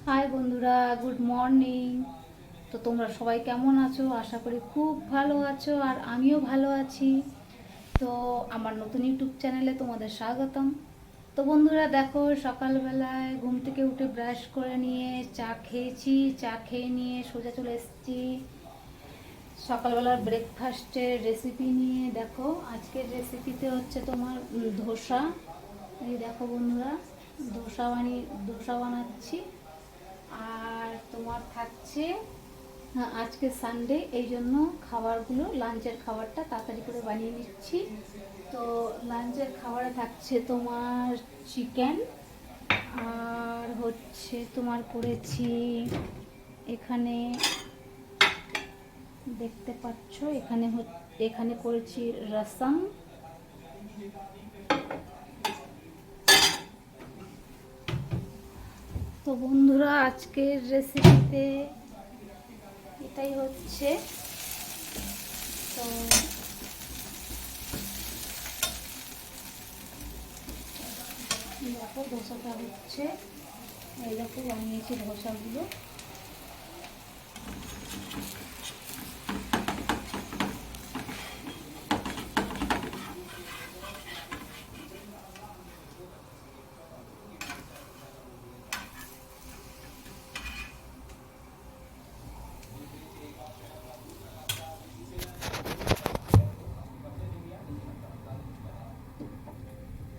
High বন্ধুরা, good morning. তো তোমরা সবাই কেমন আছো? আশা করি খুব ভালো আছো, আর আমিও ভালো আছি। তো আমার নতুন ইউটিউব চ্যানেলে তোমাদের স্বাগতম। তো বন্ধুরা দেখো, সকালবেলায় ঘুম থেকে উঠে ব্রাশ করে নিয়ে চা খেয়েছি। চা খেয়ে নিয়ে সোজা চলে এসেছি সকালবেলার ব্রেকফাস্টের রেসিপি নিয়ে। দেখো আজকের রেসিপিতে হচ্ছে তোমার ধোসা। এই দেখো বন্ধুরা, ধোসা বানাচ্ছি। আর তোমার থাকছে, আজকে সানডে, এই জন্য খাবারগুলো, লাঞ্চের খাবারটা তাড়াতাড়ি করে বানিয়ে নিচ্ছি। তো লাঞ্চের খাবারে থাকছে তোমার চিকেন, আর হচ্ছে তোমার করেছি এখানে, দেখতে পাচ্ছ এখানে এখানে করেছি রসম। তো বন্ধুরা আজকের রেসিপিতে এটাই হচ্ছে। তো দেখো ধোসাটা হচ্ছে, এই দেখো বানিয়েছি ধোসাগুলো।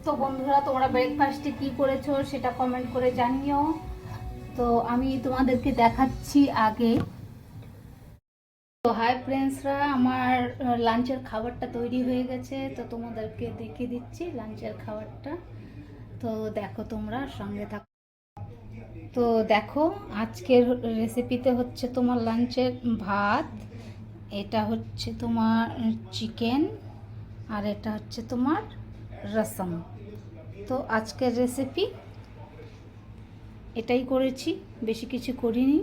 তো বন্ধুরা তোমরা ব্রেকফাস্টে কি করেছো সেটা কমেন্ট করে জানিও। তো আমি তোমাদেরকে দেখাচ্ছি আগে। তো হাই ফ্রেন্ডসরা, আমার লাঞ্চের খাবারটা তৈরি হয়ে গেছে। তো তোমাদেরকে দেখিয়ে দিচ্ছি লাঞ্চের খাবারটা। তো দেখো, তোমরা সঙ্গে থাকো। তো দেখো আজকের রেসিপিতে হচ্ছে তোমার লাঞ্চের ভাত, এটা হচ্ছে তোমার চিকেন, আর এটা হচ্ছে তোমার রসম। তো আজকের রেসিপি এটাই করেছি, বেশি কিছু করিনি।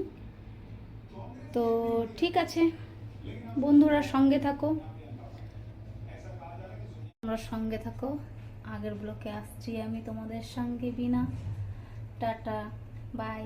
তো ঠিক আছে বন্ধুরা, সঙ্গে থাকো, তোমরা সঙ্গে থাকো। আগের ব্লকে আসছি আমি তোমাদের সঙ্গে, বিনা। Tata, by.